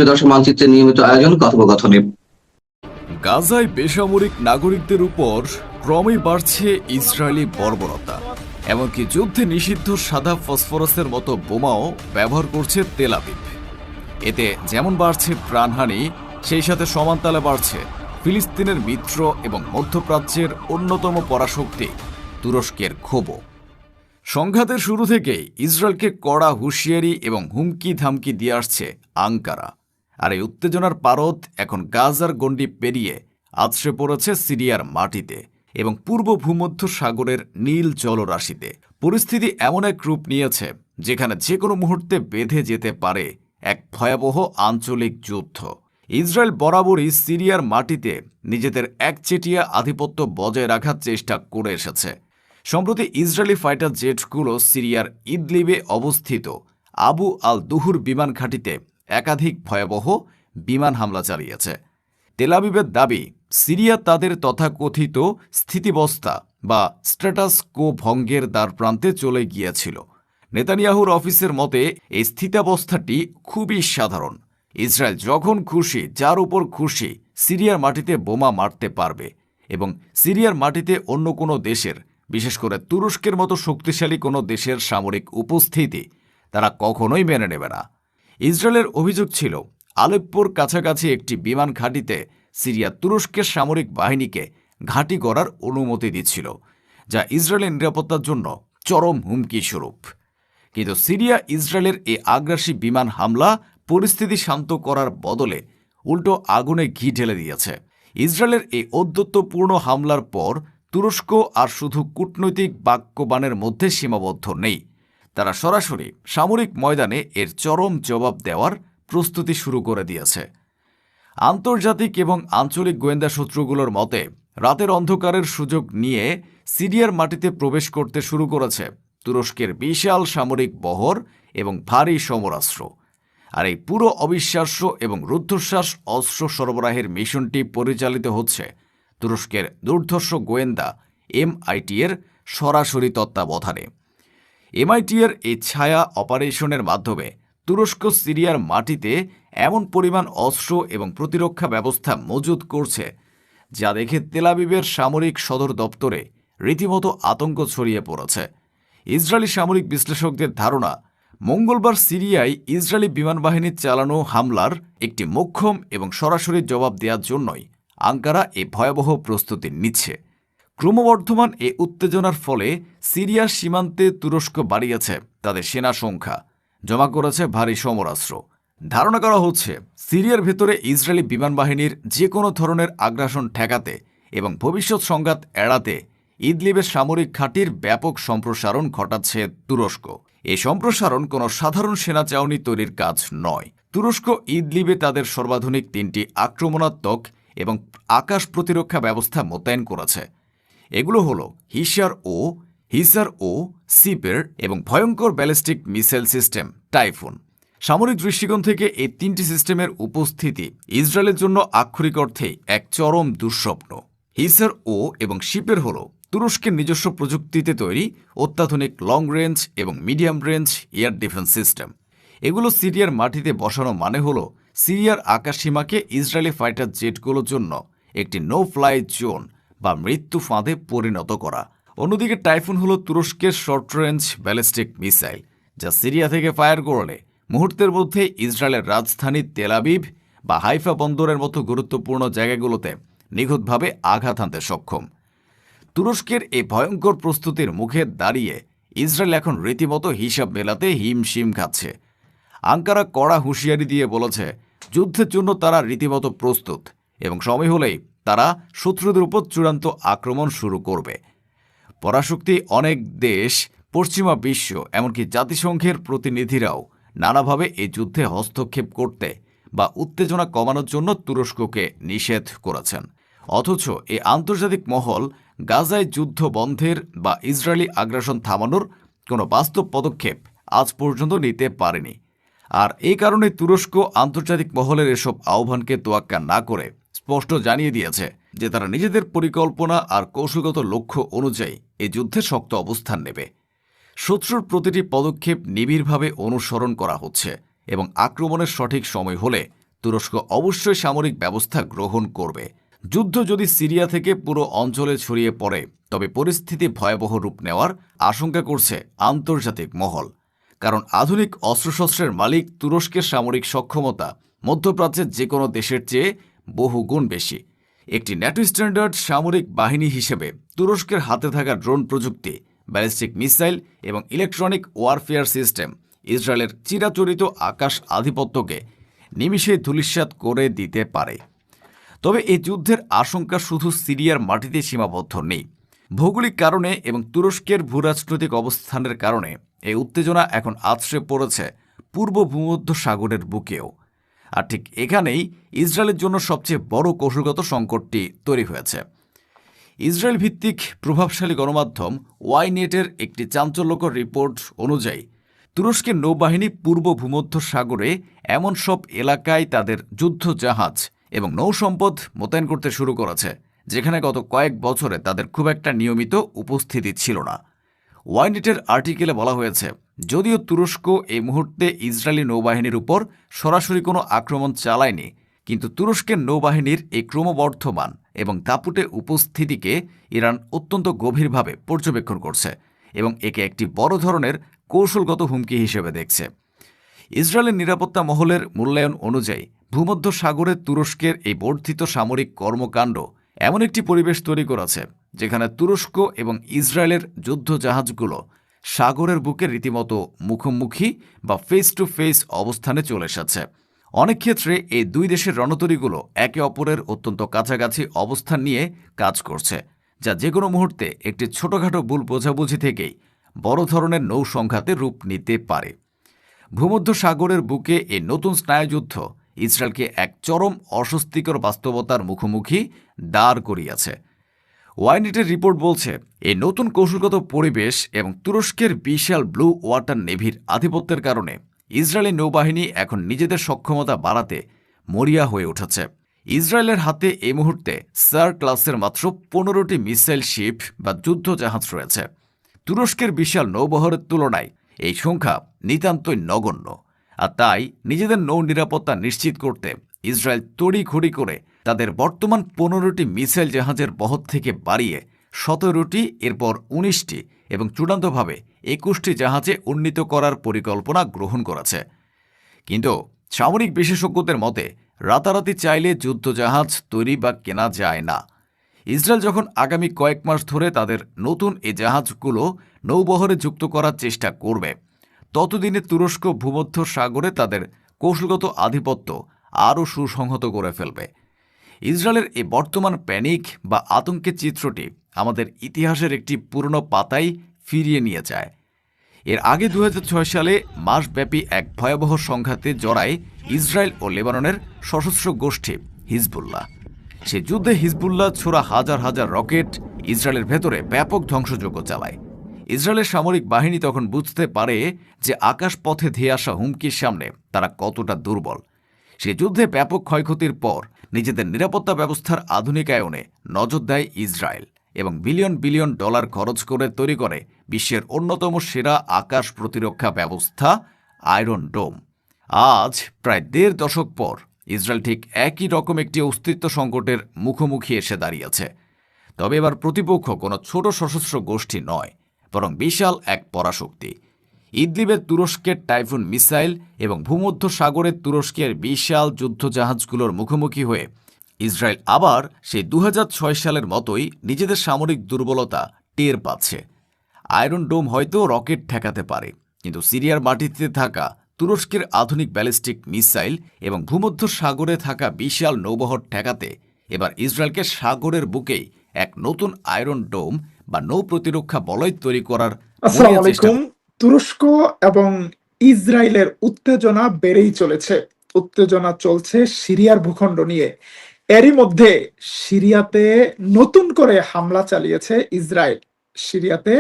দর্শক মানচিত্রের নিয়মিত আয়োজন কথোপকথনে। গাজায় বেসামরিক নাগরিকদের উপর ক্রমেই বাড়ছে ইসরায়েলি বর্বরতা। এমনকি যুদ্ধে নিষিদ্ধ সাদা ফসফরাসের মতো বোমাও ব্যবহার করছে তেল আবিব। এতে যেমন বাড়ছে প্রাণহানি, সেই সাথে সমানতালে বাড়ছে ফিলিস্তিনের মিত্র এবং মধ্যপ্রাচ্যের অন্যতম পরাশক্তি তুরস্কের ক্ষোভও। সংঘাতের শুরু থেকেই ইসরায়েলকে কড়া হুঁশিয়ারি এবং হুমকি ধামকি দিয়ে আসছে আঙ্কারা। আর এই উত্তেজনার পারদ এখন গাজার গণ্ডি পেরিয়ে আছড়ে পড়েছে সিরিয়ার মাটিতে এবং পূর্ব ভূমধ্য সাগরের নীল জলরাশিতে। পরিস্থিতি এমন এক রূপ নিয়েছে যেখানে যে কোনো মুহূর্তে বেঁধে যেতে পারে এক ভয়াবহ আঞ্চলিক যুদ্ধ। ইসরায়েল বরাবরই সিরিয়ার মাটিতে নিজেদের একচেটিয়া আধিপত্য বজায় রাখার চেষ্টা করে এসেছে। সম্প্রতি ইসরায়েলি ফাইটার জেটগুলো সিরিয়ার ইদলিবে অবস্থিত আবু আল দুহুর বিমান ঘাঁটিতে একাধিক ভয়াবহ বিমান হামলা চালিয়েছে। তেল আবিবের দাবি, সিরিয়া তাদের তথাকথিত স্থিতিবস্থা বা স্ট্যাটাস কো ভঙ্গের দ্বারপ্রান্তে চলে গিয়েছিল। নেতানিয়াহুর অফিসের মতে এই স্থিতাবস্থাটি খুবই সাধারণ। ইসরায়েল যখন খুশি, যার উপর খুশি, সিরিয়ার মাটিতে বোমা মারতে পারবে এবং সিরিয়ার মাটিতে অন্য কোনো দেশের, বিশেষ করে তুরস্কের মতো শক্তিশালী কোনো দেশের সামরিক উপস্থিতি তারা কখনোই মেনে নেবে না। ইসরায়েলের অভিযোগ ছিল, আলেপ্পোর কাছাকাছি একটি বিমান ঘাঁটিতে সিরিয়া তুরস্কের সামরিক বাহিনীকে ঘাঁটি করার অনুমতি দিচ্ছিল, যা ইসরায়েলের নিরাপত্তার জন্য চরম হুমকি স্বরূপ। কিন্তু সিরিয়া ইসরায়েলের এই আগ্রাসী বিমান হামলা পরিস্থিতি শান্ত করার বদলে উল্টো আগুনে ঘি ঢেলে দিয়েছে। ইসরায়েলের এই ঔদ্ধত্যপূর্ণ হামলার পর তুরস্ক আর শুধু কূটনৈতিক বাক্যবাণের মধ্যে সীমাবদ্ধ নেই। তারা সরাসরি সামরিক ময়দানে এর চরম জবাব দেওয়ার প্রস্তুতি শুরু করে দিয়েছে। আন্তর্জাতিক এবং আঞ্চলিক গোয়েন্দা সূত্রগুলোর মতে, রাতের অন্ধকারের সুযোগ নিয়ে সিরিয়ার মাটিতে প্রবেশ করতে শুরু করেছে তুরস্কের বিশাল সামরিক বহর এবং ভারী সমরাস্ত্র। আর এই পুরো অবিশ্বাস্য এবং রুদ্ধশ্বাস অস্ত্র সরবরাহের মিশনটি পরিচালিত হচ্ছে তুরস্কের দুর্ধর্ষ গোয়েন্দা MIT এর সরাসরি তত্ত্বাবধানে। MIT এর এই ছায়া অপারেশনের মাধ্যমে তুরস্ক সিরিয়ার মাটিতে এমন পরিমাণ অস্ত্র এবং প্রতিরক্ষা ব্যবস্থা মজুত করছে, যা দেখে তেল আবিবের সামরিক সদর দপ্তরে রীতিমতো আতঙ্ক ছড়িয়ে পড়েছে। ইসরায়েলি সামরিক বিশ্লেষকদের ধারণা, মঙ্গলবার সিরিয়ায় ইসরায়েলি বিমান বাহিনীর চালানো হামলার একটি মোক্ষম এবং সরাসরি জবাব দেওয়ার জন্যই আঙ্কারা এই ভয়াবহ প্রস্তুতি নিচ্ছে। ক্রমবর্ধমান এ উত্তেজনার ফলে সিরিয়ার সীমান্তে তুরস্ক বাড়িয়েছে তাদের সেনা সংখ্যা, জমা করেছে ভারী সমরাস্ত্র। ধারণা করা হচ্ছে, সিরিয়ার ভেতরে ইসরায়েলি বিমান বাহিনীর যে কোনো ধরনের আগ্রাসন ঠেকাতে এবং ভবিষ্যৎ সংঘাত এড়াতে ইদলিবের সামরিক ঘাঁটির ব্যাপক সম্প্রসারণ ঘটাচ্ছে তুরস্ক। এই সম্প্রসারণ কোনো সাধারণ সেনা চাউনি তৈরির কাজ নয়। তুরস্ক ইদলিবে তাদের সর্বাধুনিক 3টি আক্রমণাত্মক এবং আকাশ প্রতিরক্ষা ব্যবস্থা মোতায়েন করেছে। এগুলো হল হিসার ও সিপের এবং ভয়ঙ্কর ব্যালিস্টিক মিসাইল সিস্টেম টাইফুন। সামরিক দৃষ্টিকোণ থেকে এই 3টি সিস্টেমের উপস্থিতি ইসরায়েলের জন্য আক্ষরিক অর্থেই এক চরম দুঃস্বপ্ন। হিসার এবং শিপের হল তুরস্কের নিজস্ব প্রযুক্তিতে তৈরি অত্যাধুনিক লং রেঞ্জ এবং medium range air defence system. এগুলো সিরিয়ার মাটিতে বসানো মানে হল সিরিয়ার আকাশসীমাকে ইসরায়েলি ফাইটার জেটগুলোর জন্য একটি নো ফ্লাই জোন বা মৃত্যু ফাঁদে পরিণত করা। অন্যদিকে টাইফুন হল তুরস্কের শর্ট রেঞ্জ ব্যালিস্টিক মিসাইল, যা সিরিয়া থেকে ফায়ার করলে মুহূর্তের মধ্যে ইসরায়েলের রাজধানী তেল আবিব বা হাইফা বন্দরের মতো গুরুত্বপূর্ণ জায়গাগুলোতে নিখুঁতভাবে আঘাত হানতে সক্ষম। তুরস্কের এই ভয়ঙ্কর প্রস্তুতির মুখে দাঁড়িয়ে ইসরায়েল এখন রীতিমতো হিসাব মেলাতে হিমশিম খাচ্ছে। আঙ্কারা কড়া হুঁশিয়ারি দিয়ে বলেছে, যুদ্ধের জন্য তারা রীতিমতো প্রস্তুত এবং সময় হলেই তারা শত্রুদের উপর চূড়ান্ত আক্রমণ শুরু করবে। পরাশক্তি অনেক দেশ, পশ্চিমা বিশ্ব, এমনকি জাতিসংঘের প্রতিনিধিরাও নানাভাবে এই যুদ্ধে হস্তক্ষেপ করতে বা উত্তেজনা কমানোর জন্য তুরস্ককে নিষেধ করেছেন। অথচ এই আন্তর্জাতিক মহল গাজায় যুদ্ধ বন্ধের বা ইসরায়েলি আগ্রাসন থামানোর কোনো বাস্তব পদক্ষেপ আজ পর্যন্ত নিতে পারেনি। আর এই কারণে তুরস্ক আন্তর্জাতিক মহলের এসব আহ্বানকে তোয়াক্কা না করে স্পষ্ট জানিয়ে দিয়েছে যে তারা নিজেদের পরিকল্পনা আর কৌশলগত লক্ষ্য অনুযায়ী এই যুদ্ধে শক্ত অবস্থান নেবে। শত্রুর প্রতিটি পদক্ষেপ নিবিড়ভাবে অনুসরণ করা হচ্ছে এবং আক্রমণের সঠিক সময় হলে তুরস্ক অবশ্যই সামরিক ব্যবস্থা গ্রহণ করবে। যুদ্ধ যদি সিরিয়া থেকে পুরো অঞ্চলে ছড়িয়ে পড়ে তবে পরিস্থিতি ভয়াবহ রূপ নেওয়ার আশঙ্কা করছে আন্তর্জাতিক মহল। কারণ আধুনিক অস্ত্রশস্ত্রের মালিক তুরস্কের সামরিক সক্ষমতা মধ্যপ্রাচ্যের যে কোনো দেশের চেয়ে বহুগুণ বেশি। একটি ন্যাটো স্ট্যান্ডার্ড সামরিক বাহিনী হিসেবে তুরস্কের হাতে থাকা ড্রোন প্রযুক্তি, ব্যালিস্টিক মিসাইল এবং ইলেকট্রনিক ওয়ারফেয়ার সিস্টেম ইসরায়েলের চিরাচরিত আকাশ আধিপত্যকে নিমিষে ধূলিসাৎ করে দিতে পারে। তবে এই যুদ্ধের আশঙ্কা শুধু সিরিয়ার মাটিতে সীমাবদ্ধ নেই। ভৌগোলিক কারণে এবং তুরস্কের ভূরাজনৈতিক অবস্থানের কারণে এই উত্তেজনা এখন আছড়ে পড়েছে পূর্ব ভূমধ্য সাগরের বুকেও। আর ঠিক এখানেই ইসরায়েলের জন্য সবচেয়ে বড় কৌশলগত সংকটটি তৈরি হয়েছে। ইসরায়েল ভিত্তিক প্রভাবশালী গণমাধ্যম ওয়াইনেটের একটি চাঞ্চল্যকর রিপোর্ট অনুযায়ী তুরস্কের নৌবাহিনী পূর্ব ভূমধ্য সাগরে এমন সব এলাকায় তাদের যুদ্ধ জাহাজ এবং নৌসম্পদ মোতায়েন করতে শুরু করেছে যেখানে গত কয়েক বছরে তাদের খুব একটা নিয়মিত উপস্থিতি ছিল না। ওয়াইনেটের আর্টিকেলে বলা হয়েছে, যদিও তুরস্ক এই মুহূর্তে ইসরায়েলি নৌবাহিনীর উপর সরাসরি কোনো আক্রমণ চালায়নি, কিন্তু তুরস্কের নৌবাহিনীর এই ক্রমবর্ধমান এবং দাপুটে উপস্থিতিকে ইরান অত্যন্ত গভীরভাবে পর্যবেক্ষণ করছে এবং একে একটি বড় ধরনের কৌশলগত হুমকি হিসেবে দেখছে। ইসরায়েলের নিরাপত্তা মহলের মূল্যায়ন অনুযায়ী ভূমধ্য সাগরে তুরস্কের এই বর্ধিত সামরিক কর্মকাণ্ড এমন একটি পরিবেশ তৈরি করেছে যেখানে তুরস্ক এবং ইসরায়েলের যুদ্ধ জাহাজগুলো সাগরের বুকে রীতিমতো মুখোমুখি বা ফেস টু ফেস অবস্থানে চলে এসেছে। অনেক ক্ষেত্রে এই দুই দেশের রণতরীগুলো একে অপরের অত্যন্ত কাছাকাছি অবস্থান নিয়ে কাজ করছে, যা যে কোনো মুহূর্তে একটি ছোটখাটো ভুল বোঝাবুঝি থেকেই বড় ধরনের নৌ সংঘাতে রূপ নিতে পারে। ভূমধ্য সাগরের বুকে এই নতুন স্নায়ুযুদ্ধ ইসরায়েলকে এক চরম অস্বস্তিকর বাস্তবতার মুখোমুখি দাঁড় করিয়েছে। ওয়াইনেটের রিপোর্ট বলছে, এই নতুন কৌশলগত পরিবেশ এবং তুরস্কের বিশাল ব্লু ওয়াটার নেভির আধিপত্যের কারণে ইসরায়েলি নৌবাহিনী এখন নিজেদের সক্ষমতা বাড়াতে মরিয়া হয়ে উঠেছে। ইসরায়েলের হাতে এই মুহূর্তে সার ক্লাসের মাত্র 15টি মিসাইল শিপ বা যুদ্ধ জাহাজ রয়েছে। তুরস্কের বিশাল নৌবহরের তুলনায় এই সংখ্যা নিতান্তই নগণ্য। আর তাই নিজেদের নৌ নিরাপত্তা নিশ্চিত করতে ইসরায়েল তড়িঘড়ি করে তাদের বর্তমান 15টি মিসাইল জাহাজের বহর থেকে বাড়িয়ে 17টি, এরপর 19টি এবং চূড়ান্তভাবে 21টি জাহাজে উন্নীত করার পরিকল্পনা গ্রহণ করেছে। কিন্তু সামরিক বিশেষজ্ঞদের মতে রাতারাতি চাইলে যুদ্ধজাহাজ তৈরি বা কেনা যায় না। ইসরায়েল যখন আগামী কয়েক মাস ধরে তাদের নতুন এই জাহাজগুলো নৌবহরে যুক্ত করার চেষ্টা করবে, ততদিনে তুরস্ক ভূমধ্য সাগরে তাদের কৌশলগত আধিপত্য আরও সুসংহত করে ফেলবে। ইসরায়েলের এই বর্তমান প্যানিক বা আতঙ্কের চিত্রটি আমাদের ইতিহাসের একটি পুরনো পাতায় ফিরিয়ে নিয়ে যায়। এর আগে 2006 সালে মাসব্যাপী এক ভয়াবহ সংঘাতে জড়ায় ইসরায়েল ও লেবাননের সশস্ত্র গোষ্ঠী হিজবুল্লাহ। সে যুদ্ধে হিজবুল্লাহ ছোড়া হাজার হাজার রকেট ইসরায়েলের ভেতরে ব্যাপক ধ্বংসযজ্ঞ চালায়। ইসরায়েলের সামরিক বাহিনী তখন বুঝতে পারে যে আকাশপথে ধেয়ে আসা হুমকির সামনে তারা কতটা দুর্বল। সে যুদ্ধে ব্যাপক ক্ষয়ক্ষতির পর নিজেদের নিরাপত্তা ব্যবস্থার আধুনিকায়নে নজর দেয় ইসরায়েল এবং বিলিয়ন বিলিয়ন ডলার খরচ করে তৈরি করে বিশ্বের অন্যতম সেরা আকাশ প্রতিরক্ষা ব্যবস্থা আয়রন ডোম। আজ প্রায় 1.5 দশক পর ইসরায়েল ঠিক একই রকম একটি অস্তিত্ব সংকটের মুখোমুখি এসে দাঁড়িয়েছে। তবে এবার প্রতিপক্ষ কোনো ছোট সশস্ত্র গোষ্ঠী নয়, বরং বিশাল এক পরাশক্তি। ইদলিবের তুরস্কের টাইফুন মিসাইল এবং ভূমধ্য সাগরের তুরস্কের বিশাল যুদ্ধজাহাজগুলোর মুখোমুখি হয়ে ইসরায়েল আবার সেই 2006 সালের মতোই নিজেদের সামরিক দুর্বলতা টের পাচ্ছে। আয়রন ডোম হয়তো রকেট ঠেকাতে পারে, কিন্তু সিরিয়ার মাটিতে থাকা তুরস্কের আধুনিক ব্যালিস্টিক মিসাইল এবং ভূমধ্য সাগরে থাকা বিশাল নৌবহর ঠেকাতে এবার ইসরায়েলকে সাগরের বুকেই এক নতুন আয়রন ডোম বা নৌ প্রতিরক্ষা বলয় তৈরি করার আসসালামু আলাইকুম। তুরস্ক এবং ইসরায়েলের উত্তেজনা বেড়েই চলেছে। উত্তেজনা চলছে সিরিয়ার ভূখণ্ড নিয়ে। এরই মধ্যে সিরিয়াতে নতুন করে হামলা চালিয়েছে ইসরায়েল। সিরিয়াতে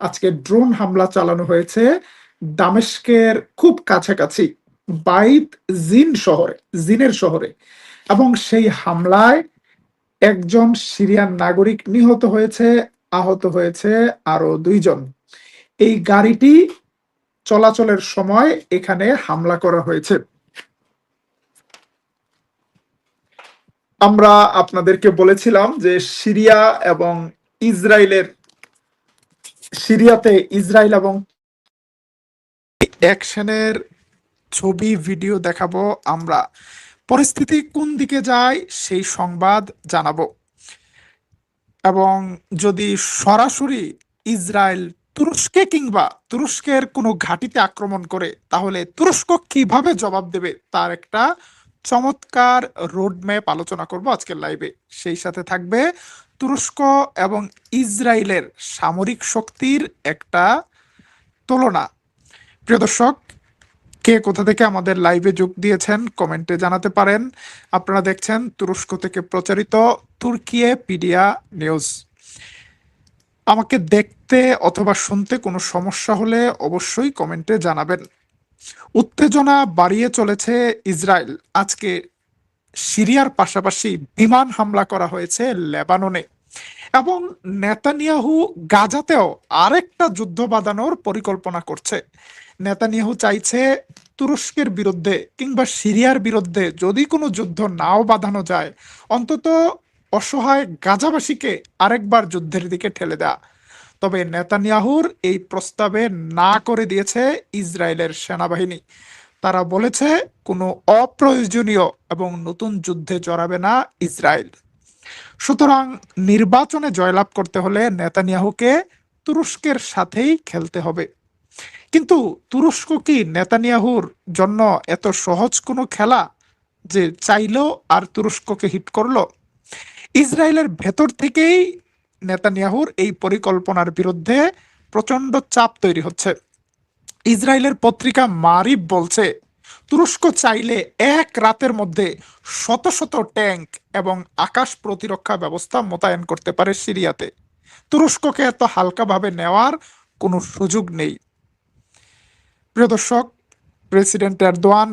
আজকে ড্রোন হামলা চালানো হয়েছে দামেস্কের খুব কাছাকাছি বাইত জিনের শহরে, এবং সেই হামলায় একজন সিরিয়ান নাগরিক নিহত হয়েছে, আহত হয়েছে আরো 2 জন। এই গাড়িটি চলাচলের সময় এখানে হামলা করা হয়েছে। আমরা আপনাদেরকে বলেছিলাম যে এবং ইসরায়েলের সিরিয়াতে ইসরায়েল এবং অ্যাকশনের ছবি ভিডিও দেখাবো আমরা। পরিস্থিতি কোন দিকে যায় সেই সংবাদ জানাবো, এবং যদি সরাসরি ইসরায়েল তুরস্কে কিংবা তুরস্কের কোনো ঘাঁটিতে আক্রমণ করে তাহলে তুরস্ক কিভাবে জবাব দেবে তার একটা চমৎকার রোডম্যাপ আলোচনা করব আজকের লাইভে। সেই সাথে থাকবে তুরস্ক এবং ইসরায়েলের সামরিক শক্তির একটা তুলনা। প্রিয় দর্শক, কে কোথা থেকে আমাদের লাইভে যোগ দিয়েছেন কমেন্টে জানাতে পারেন। আপনারা দেখছেন তুরস্ক থেকে প্রচারিত তুর্কিয়ে পিডিয়া নিউজ। আমাকে দেখতে অথবা শুনতে কোনো সমস্যা হলে অবশ্যই কমেন্টে জানাবেন। উত্তেজনা বাড়িয়ে চলেছে ইসরায়েল। আজকে সিরিয়ার পাশাপাশি বিমান হামলা করা হয়েছে লেবাননে, এবং নেতানিয়াহু গাজাতেও আরেকটা যুদ্ধ বাঁধানোর পরিকল্পনা করছে। নেতানিয়াহু চাইছে তুরস্কের বিরুদ্ধে কিংবা সিরিয়ার বিরুদ্ধে যদি কোনো যুদ্ধ নাও বাঁধানো যায়, অন্তত অসহায় গাজাবাসীকে আরেকবার যুদ্ধের দিকে ঠেলে দেয়া। তবে নেতানিয়াহুর এই প্রস্তাবে না করে দিয়েছে ইসরায়েলের সেনাবাহিনী। তারা বলেছে কোনো অপ্রয়োজনীয় এবং নতুন যুদ্ধে জড়াবে না ইসরায়েল। সুতরাং নির্বাচনে জয়লাভ করতে হলে নেতানিয়াহুকে তুরস্কের সাথেই খেলতে হবে। কিন্তু তুরস্ক কি নেতানিয়াহুর জন্য এত সহজ কোনো খেলা যে চাইলো আর তুরস্ককে হিট করলো? ইসরায়েলের ভেতর থেকেই নেতানিয়াহুর এই পরিকল্পনার বিরুদ্ধে প্রচন্ড চাপ তৈরি হচ্ছে। ইসরায়েলের পত্রিকা মারিফ বলছে তুরস্ক চাইলে এক রাতের মধ্যে শত শত ট্যাঙ্ক এবং আকাশ প্রতিরক্ষা ব্যবস্থা মোতায়েন করতে পারে সিরিয়াতে। তুরস্ককে এত হালকাভাবে নেওয়ার কোনো সুযোগ নেই। প্রিয় দর্শক, প্রেসিডেন্ট এরদোয়ান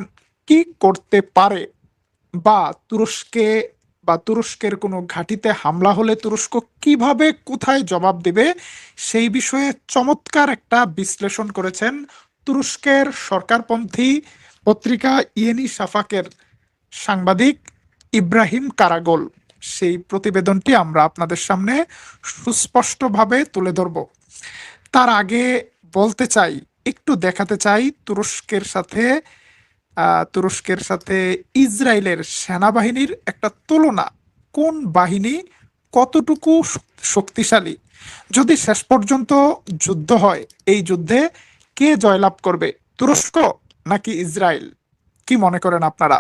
কি করতে পারে, বা তুরস্কে বা তুরস্কের কোনো ঘাঁটিতে হামলা হলে তুরস্ক কিভাবে কোথায় জবাব দেবে, সেই বিষয়ে চমৎকার একটা বিশ্লেষণ করেছেন তুরস্কের সরকারপন্থী পত্রিকা ইয়েনি শাফাকের সাংবাদিক ইব্রাহিম কারাগোল। সেই প্রতিবেদনটি আমরা আপনাদের সামনে সুস্পষ্টভাবে তুলে ধরব। তার আগে বলতে চাই, একটু দেখাতে চাই তুরস্কের সাথে ইসরায়েলের সেনাবাহিনীর একটা তুলনা। কোন বাহিনী কতটুকু শক্তিশালী? যদি শেষ পর্যন্ত যুদ্ধ হয়, এই যুদ্ধে কে জয়লাভ করবে, তুরস্ক নাকি ইসরায়েল? কি মনে করেন আপনারা?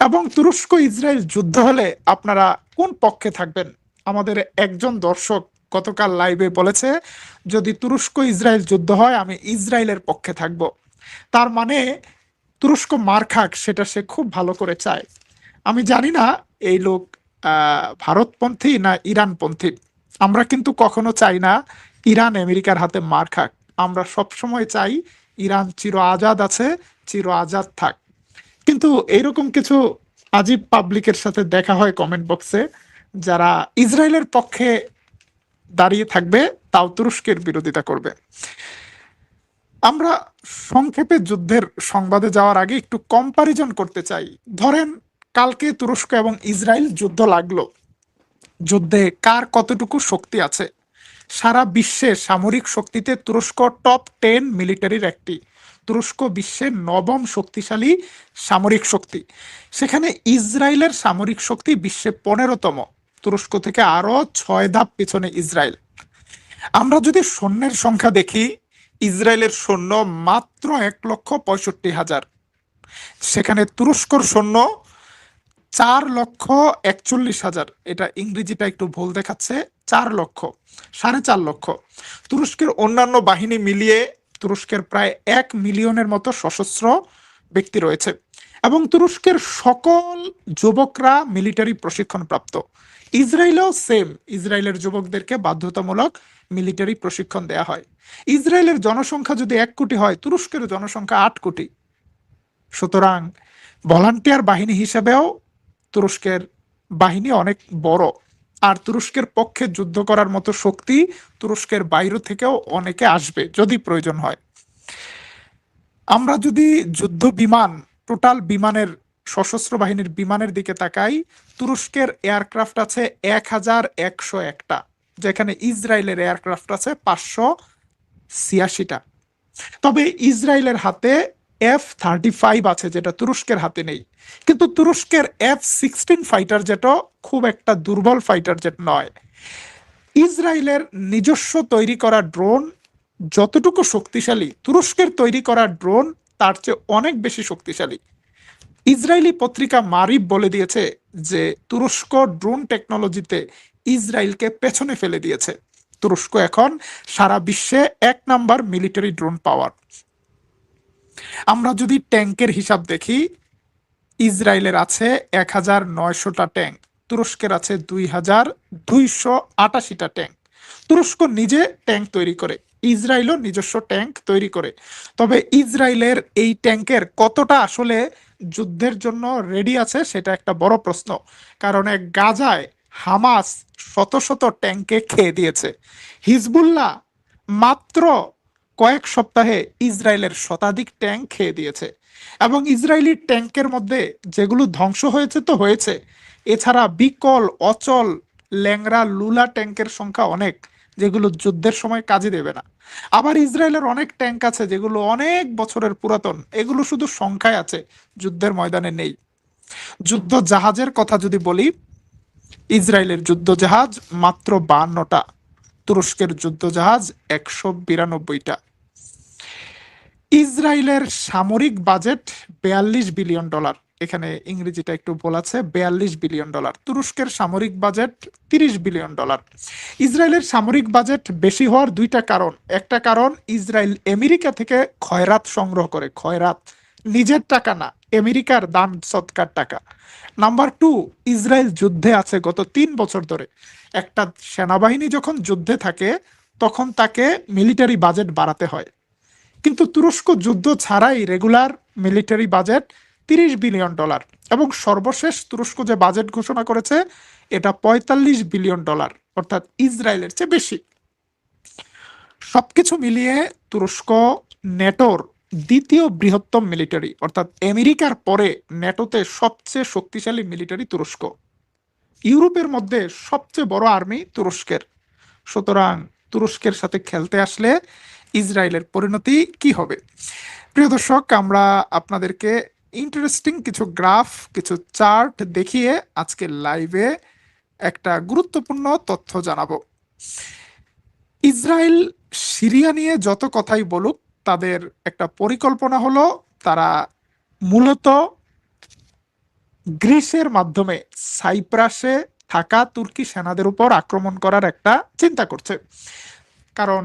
এবং তুরস্ক ইসরায়েল যুদ্ধ হলে আপনারা কোন পক্ষে থাকবেন? আমাদের একজন দর্শক গতকাল লাইভে বলেছে, যদি তুরস্ক ইসরায়েল যুদ্ধ হয় আমি ইসরায়েলের পক্ষে থাকব। তার মানে তুরস্ক মার খাক সেটা সে খুব ভালো করে চায়। আমি জানি না এই লোক ভারতপন্থী না ইরানপন্থী। আমরা কিন্তু কখনো চাই না ইরান আমেরিকার হাতে মার খাক। আমরা সবসময় চাই ইরান চির আজাদ আছে, চির আজাদ থাক। কিন্তু এইরকম কিছু আজীব পাবলিকের সাথে দেখা হয় কমেন্ট বক্সে, যারা ইসরায়েলের পক্ষে দাঁড়িয়ে থাকবে তাও তুরস্কের বিরোধিতা করবে। আমরা সংক্ষেপে যুদ্ধের সংবাদে যাওয়ার আগে একটু কম্পারিজন করতে চাই। ধরেন কালকে তুরস্ক এবং ইসরায়েল যুদ্ধ লাগলো, যুদ্ধে কার কতটুকু শক্তি আছে? সারা বিশ্বে সামরিক শক্তিতে তুরস্ক টপ 10 মিলিটারির একটি। তুরস্ক বিশ্বের নবম শক্তিশালী সামরিক শক্তি। সেখানে ইসরায়েলের সামরিক শক্তি বিশ্বে 15তম। তুরস্ক থেকে আরো 6 ধাপ পিছনে ইসরায়েল। আমরা যদি সৈন্যের সংখ্যা দেখি, ইসরায়েলের সৈন্য মাত্র 1,65,000, সেখানে তুরস্কর সৈন্য 4,41,000। এটা ইংরেজিটা একটু ভুল দেখাচ্ছে, 4 লক্ষ, 4.5 লক্ষ। তুরস্কের অন্যান্য বাহিনী মিলিয়ে তুরস্কের প্রায় 1 মিলিয়নের মতো সশস্ত্র ব্যক্তি রয়েছে, এবং তুরস্কের সকল যুবকরা মিলিটারি প্রশিক্ষণ প্রাপ্ত। ইসরায়েলেও সেম, ইসরায়েলের যুবকদেরকে বাধ্যতামূলক মিলিটারি প্রশিক্ষণ দেয়া হয়। ইসরায়েলের জনসংখ্যা যদি 1 কোটি হয়, তুরস্কের জনসংখ্যা 8 কোটি। সুতরাং ভলান্টিয়ার বাহিনী হিসেবেও তুরস্কের বাহিনী অনেক বড়। আর তুরস্কের পক্ষে যুদ্ধ করার মতো শক্তি তুরস্কের বাইরে থেকেও অনেকে আসবে যদি প্রয়োজন হয়। আমরা যদি যুদ্ধ বিমান, টোটাল বিমানের সশস্ত্র বাহিনীর বিমানের দিকে তাকাই, তুরস্কের এয়ারক্রাফট আছে 1101টা, যেখানে ইসরায়েলের এয়ারক্রাফট আছে 586টা। তবে ইসরায়েলের হাতে F-35 আছে, যেটা তুরস্কের হাতে নেই। কিন্তু তুরস্কের F-16 ফাইটার জেটও খুব একটা দুর্বল ফাইটার জেট নয়। ইসরায়েলের নিজস্ব তৈরি করা ড্রোন যতটুকু শক্তিশালী, তুরস্কের তৈরি করা ড্রোন তার চেয়ে অনেক বেশি শক্তিশালী। ইসরায়েলি পত্রিকা মারিব বলে দিয়েছে যে তুরস্ক ড্রোন টেকনোলজিতে ইসরায়েলকে পেছনে ফেলে দিয়েছে। তুরস্ক এখন সারা বিশ্বে 1 নাম্বার মিলিটারি ড্রোন পাওয়ার। আমরা যদি ট্যাঙ্কের হিসাব দেখি, ইসরায়েলের আছে 1900টা ট্যাঙ্ক, তুরস্কের আছে 2288টা ট্যাঙ্ক। তুরস্ক নিজে ট্যাঙ্ক তৈরি করে, ইসরায়েলও নিজস্ব ট্যাঙ্ক তৈরি করে। তবে ইসরায়েলের এই ট্যাঙ্কের কতটা আসলে যুদ্ধের জন্য রেডি আছে সেটা একটা বড় প্রশ্ন। কারণ এক গাজায় হামাস শত শত ট্যাঙ্কে খেয়ে দিয়েছে, হিজবুল্লাহ মাত্র কয়েক সপ্তাহে ইসরায়েলের শতাধিক ট্যাঙ্ক খেয়ে দিয়েছে। এবং ইসরায়েলি ট্যাঙ্কের মধ্যে যেগুলো ধ্বংস হয়েছে তো হয়েছে, এছাড়া বিকল, অচল, ল্যাংড়া, লুলা ট্যাঙ্কের সংখ্যা অনেক, যেগুলো যুদ্ধের সময় কাজে দেবে না। আবার ইসরায়েলের অনেক ট্যাঙ্ক আছে যেগুলো অনেক বছরের পুরাতন, এগুলো শুধু সংখ্যায় আছে, যুদ্ধের ময়দানে নেই। যুদ্ধ জাহাজের কথা যদি বলি, ইসরায়েলের যুদ্ধ জাহাজ মাত্র 52টা, তুরস্কের যুদ্ধ জাহাজ 192টা। ইসরায়েলের সামরিক বাজেট $42 বিলিয়ন, এখানে ইংরেজিটা একটু ভুল আছে, $42 বিলিয়ন। তুরস্কের সামরিক বাজেট $30 বিলিয়ন। ইসরায়েলের সামরিক বাজেট বেশি হওয়ার দুইটা কারণ। একটা কারণ, ইসরায়েল আমেরিকা থেকে খয়রাত সংগ্রহ করে, খয়রাত, নিজের টাকা না, আমেরিকার দান সৎকার টাকা। নাম্বার 2, ইসরায়েল যুদ্ধে আছে গত 3 বছর ধরে। একটা সেনাবাহিনী যখন যুদ্ধে থাকে তখন তাকে মিলিটারি বাজেট বাড়াতে হয়, কিন্তু তুরস্ক যুদ্ধ ছাড়াই রেগুলার মিলিটারি বাজেট $30 বিলিয়ন। এবং সর্বশেষ তুরস্ক যে বাজেট ঘোষণা করেছে এটা $45 বিলিয়ন, অর্থাৎ ইসরায়েলের চেয়ে বেশি। সবকিছু মিলিয়ে তুরস্ক নেটোর দ্বিতীয় বৃহত্তম মিলিটারি, অর্থাৎ আমেরিকার পরে নেটোতে সবচেয়ে শক্তিশালী মিলিটারি তুরস্ক। ইউরোপের মধ্যে সবচেয়ে বড় আর্মি তুরস্কের। সুতরাং তুরস্কের সাথে খেলতে আসলে ইসরায়েলের পরিণতি কি হবে? প্রিয় দর্শক, আমরা আপনাদেরকে ইন্টারেস্টিং কিছু গ্রাফ, কিছু চার্ট দেখিয়ে আজকে লাইভে একটা গুরুত্বপূর্ণ তথ্য জানাবো। ইসরায়েল সিরিয়া নিয়ে যত কথাই বলুক, তাদের একটা পরিকল্পনা হলো তারা মূলত গ্রিসের মাধ্যমে সাইপ্রাসে থাকা তুর্কি সেনাদের উপর আক্রমণ করার একটা চিন্তা করছে। কারণ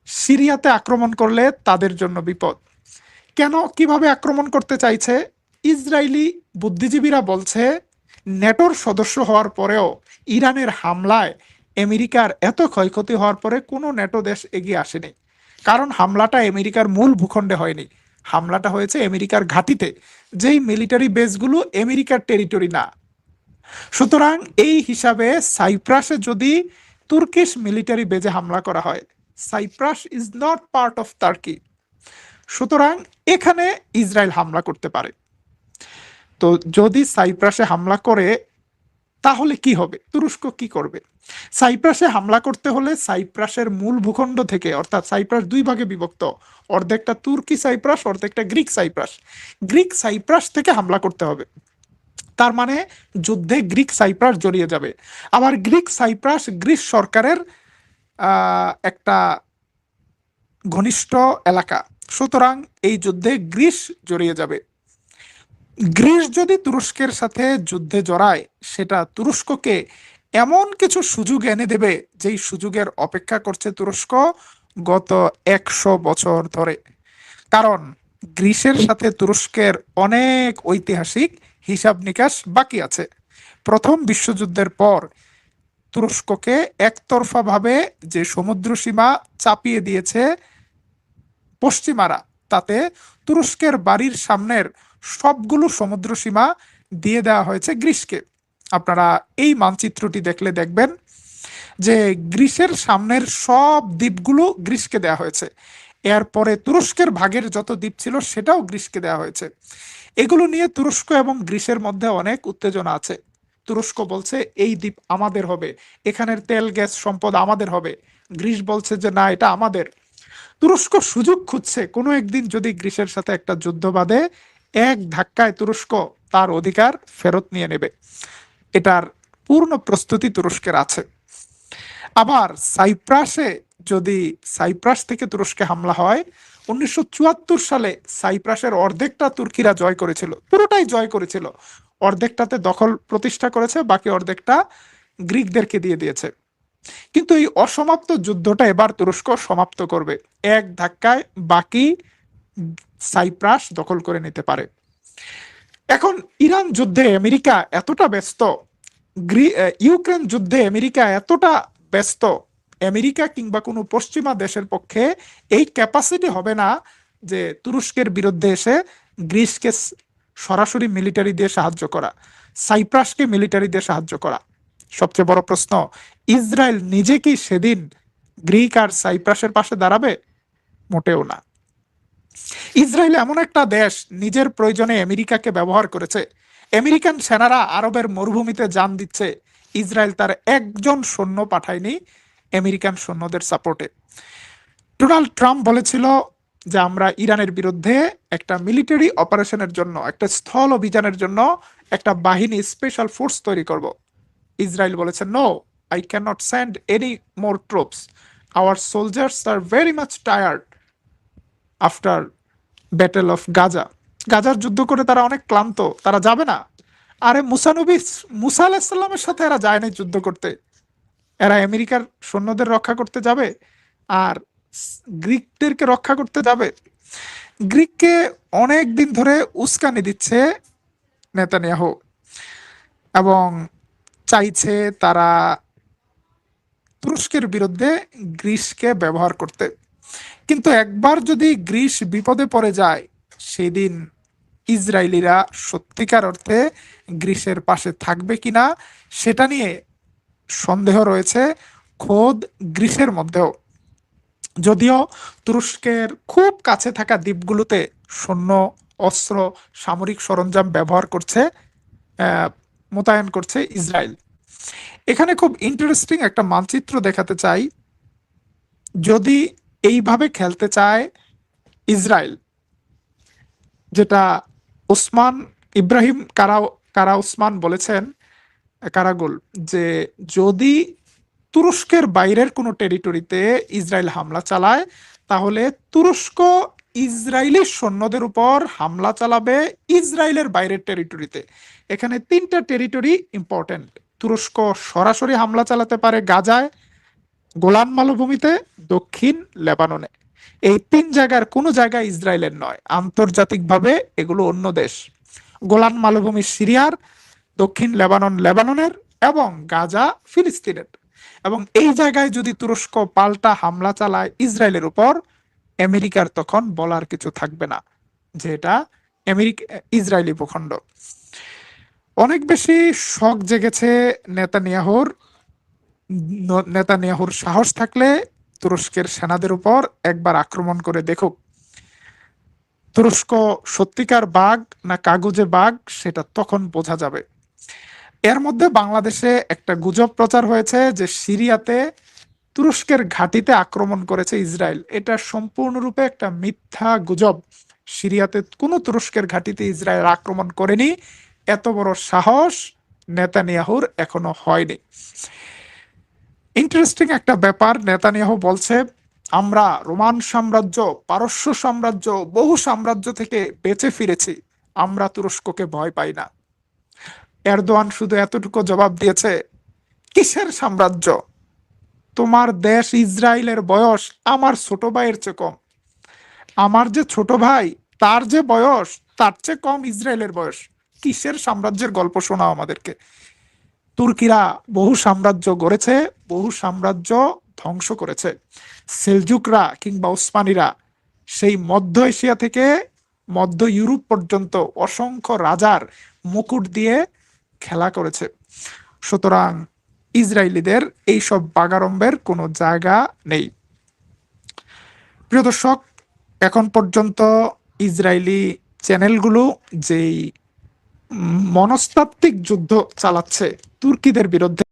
সিরিয়াতে আক্রমণ করলে তাদের জন্য বিপদ। কেন, কিভাবে আক্রমণ করতে চাইছে? ইসরায়েলি বুদ্ধিজীবীরা বলছে নেটোর সদস্য হওয়ার পরেও ইরানের হামলায় আমেরিকার এত ক্ষয়ক্ষতি হওয়ার পরে কোনো নেটো দেশ এগিয়ে আসেনি। কারণ হামলাটা আমেরিকার মূল ভূখণ্ডে হয়নি, হামলাটা হয়েছে আমেরিকার ঘাঁটিতে, যেই মিলিটারি বেসগুলো আমেরিকার টেরিটরি না। সুতরাং এই হিসাবে সাইপ্রাসে যদি তুর্কিশ মিলিটারি বেজে হামলা করা হয়, Cyprus is not part of Turkey, সুতরাং এখানে ইসরায়েল হামলা করতে পারে। তো যদি সাইপ্রাসে হামলা করে তাহলে কি হবে? তুরস্ক কি করবে? সাইপ্রাসে হামলা করতে হলে সাইপ্রাসের মূল ভূখণ্ড থেকে, অর্থাৎ সাইপ্রাস 2 ভাগে বিভক্ত, অর্ধেকটা তুর্কি সাইপ্রাস, অর্ধেকটা গ্রিক সাইপ্রাস। গ্রিক সাইপ্রাস থেকে হামলা করতে হবে, তার মানে যুদ্ধে গ্রিক সাইপ্রাস জড়িয়ে যাবে। আবার গ্রিক সাইপ্রাস গ্রিস সরকারের একটা ঘনিষ্ঠ এলাকা, সুতরাং এই যুদ্ধে গ্রিস জড়িয়ে যাবে। গ্রিস যদি তুরস্কের সাথে যুদ্ধে জড়ায়, সেটা তুরস্ককে এমন কিছু সুযোগ এনে দেবে যেই সুযোগের অপেক্ষা করছে তুরস্ক গত 100 বছর ধরে। কারণ গ্রিসের সাথে তুরস্কের অনেক ঐতিহাসিক হিসাব নিকাশ বাকি আছে। প্রথম বিশ্বযুদ্ধের পর তুরস্ককে একতরফাভাবে যে সমুদ্র সীমা চাপিয়ে দিয়েছে পশ্চিমারা, তাতে তুরস্কের বাড়ির সামনের সবগুলো সমুদ্র সীমা দিয়ে দেওয়া হয়েছে গ্রিসকে। আপনারা এই মানচিত্রটি দেখলে দেখবেন যে গ্রিসের সামনের সব দ্বীপগুলো গ্রিসকে দেওয়া হয়েছে। এরপরে তুরস্কের ভাগের যত দ্বীপ ছিল সেটাও গ্রিসকে দেওয়া হয়েছে। এগুলো নিয়ে তুরস্ক এবং গ্রিসের মধ্যে অনেক উত্তেজনা আছে। তুরস্ক বলছে এই দ্বীপ আমাদের হবে, এখানের তেল গ্যাস সম্পদ আমাদের হবে। গ্রিস বলছে যে না, এটা আমাদের। তুরস্ক সুযোগ খুঁজছে কোনো একদিন যদি গ্রিসের সাথে একটা যুদ্ধ বাঁধে, এক ধাক্কায় তুরস্ক তার অধিকার ফেরত নিয়ে নেবে। এটার পূর্ণ প্রস্তুতি তুরস্কের আছে। আবার সাইপ্রাসে, যদি সাইপ্রাস থেকে তুরস্কে হামলা হয়, 1974 সালে সাইপ্রাসের অর্ধেকটা তুর্কিরা জয় করেছিল, পুরোটাই জয় করেছিল। অর্ধেকটাতে দখল প্রতিষ্ঠা করেছে, বাকি অর্ধেকটা গ্রিকদেরকে দিয়ে দিয়েছে। কিন্তু এই অসমাপ্ত যুদ্ধটা এবার তুরস্ক সমাপ্ত করবে, এক ধাক্কায় বাকি সাইপ্রাস দখল করে নিতে পারে। এখন ইরান যুদ্ধে আমেরিকা এতটা ব্যস্ত, ইউক্রেন যুদ্ধে আমেরিকা এতটা ব্যস্ত, আমেরিকা কিংবা কোনো পশ্চিমা দেশের পক্ষে এই ক্যাপাসিটি হবে না যে তুরস্কের বিরুদ্ধে এসে গ্রিসকে সরাসরি মিলিটারি দিয়ে সাহায্য করা, সাইপ্রাসকে মিলিটারি দিয়ে সাহায্য করা। সবচেয়ে বড় প্রশ্ন, ইসরায়েল নিজে কি সেদিন গ্রিক আর সাইপ্রাসের পাশে দাঁড়াবে? মোটেও না। ইসরায়েল এমন একটা দেশ, নিজের প্রয়োজনে আমেরিকাকে ব্যবহার করেছে। আমেরিকান সেনারা আরবের মরুভূমিতে জান দিচ্ছে, ইসরায়েল তার একজন সৈন্য পাঠায়নি আমেরিকান সৈন্যদের সাপোর্টে। ডোনাল্ড ট্রাম্প বলেছিল যে আমরা ইরানের বিরুদ্ধে একটা মিলিটারি অপারেশনের জন্য, একটা স্থল অভিযানের জন্য একটা বাহিনী, স্পেশাল ফোর্স তৈরি করব। ইসরায়েল বলেছে no, I can not send any more troops, our soldiers are very much tired after battle of Gaza. গাজার যুদ্ধ করে তারা অনেক ক্লান্ত, তারা যাবে না। আরে মুসা আলাহিসাল্লামের সাথে এরা যায়নি যুদ্ধ করতে, এরা আমেরিকার সৈন্যদের রক্ষা করতে যাবে আর গ্রিকদেরকে রক্ষা করতে যাবে? গ্রিককে অনেক দিন ধরে উস্কানি দিচ্ছে নেতানিয়াহু এবং চাইছে তারা তুরস্কের বিরুদ্ধে গ্রিসকে ব্যবহার করতে। কিন্তু একবার যদি গ্রিস বিপদে পড়ে যায়, সেদিন ইসরায়েলিরা সত্যিকার অর্থে গ্রিসের পাশে থাকবে কিনা সেটা নিয়ে সন্দেহ রয়েছে খোদ গ্রিসের মধ্যেও। যদিও তুরস্কের খুব কাছে থাকা দ্বীপগুলোতে সৈন্য, অস্ত্র, সামরিক সরঞ্জাম ব্যবহার করছে, মোতায়েন করছে ইসরায়েল। এখানে খুব ইন্টারেস্টিং একটা মানচিত্র দেখাতে চাই। যদি এইভাবে খেলতে চায় ইসরায়েল, যেটা ওসমান ইব্রাহিম কারা ওসমান বলেছেন, কারাগুল, যে যদি তুরস্কের বাইরের কোনো টেরিটরিতে ইসরায়েল হামলা চালায়, তাহলে তুরস্ক ইসরায়েলি সৈন্যদের উপর হামলা চালাবে ইসরায়েলের বাইরের টেরিটরিতে। এখানে তিনটা টেরিটরি ইম্পর্টেন্ট। তুরস্ক সরাসরি হামলা চালাতে পারে গাজায়, গোলান মালভূমিতে, দক্ষিণ লেবাননে। এই তিন জায়গার কোনো জায়গায় ইসরায়েলের নয়, আন্তর্জাতিকভাবে এগুলো অন্য দেশ। গোলান মালভূমি সিরিয়ার, দক্ষিণ লেবানন লেবাননের এবং গাজা ফিলিস্তিনের। এবং এই জায়গায় যদি তুরস্ক পাল্টা হামলা চালায় ইসরায়েলের উপর, আমেরিকার তখন বলার কিছু থাকবে না যে এটা ইসরায়েলি ভূখণ্ড। অনেক বেশি শক জেগেছে নেতানিয়াহুর সাহস থাকলে তুরস্কের সেনাদের উপর একবার আক্রমণ করে দেখুক। তুরস্ক সত্যিকার বাঘ না কাগুজে বাঘ, সেটা তখন বোঝা যাবে। এর মধ্যে বাংলাদেশে একটা গুজব প্রচার হয়েছে যে সিরিয়াতে তুরস্কের ঘাঁটিতে আক্রমণ করেছে ইসরায়েল। এটা সম্পূর্ণরূপে একটা মিথ্যা গুজব। সিরিয়াতে কোনো তুরস্কের ঘাঁটিতে ইসরায়েল আক্রমণ করেনি, এত বড় সাহস নেতানিয়াহুর এখনো হয়নি। ইন্টারেস্টিং একটা ব্যাপার, নেতানিয়াহু বলছে আমরা রোমান সাম্রাজ্য, পারস্য সাম্রাজ্য, বহু সাম্রাজ্য থেকে বেঁচে ফিরেছি, আমরা তুরস্ককে ভয় পাই না। এরদোয়ান শুধু এতটুকু জবাব দিয়েছে, কিসের সাম্রাজ্য? তোমার দেশ ইসরায়েলের বয়স আমার ছোট ভাইয়ের চেয়ে কম। আমার যে ছোট ভাই, তার যে বয়স তার চেয়ে কম ইসরায়েলের বয়স। কিসের সাম্রাজ্যের গল্প শোনাও আমাদেরকে? তুর্কিরা বহু সাম্রাজ্য গড়েছে, বহু সাম্রাজ্য ধ্বংস করেছে। সেলজুকরা কিংবা ওসমানীরা সেই মধ্য এশিয়া থেকে মধ্য ইউরোপ পর্যন্ত অসংখ্য রাজার মুকুট দিয়ে খেলা করেছে। সুতরাং ইসরায়েলিদের এইসব বাগাড়ম্বের কোনো জায়গা নেই। প্রিয় দর্শক, এখন পর্যন্ত ইসরায়েলি চ্যানেলগুলো যেই মনস্তাত্ত্বিক যুদ্ধ চালাচ্ছে তুর্কিদের বিরুদ্ধে,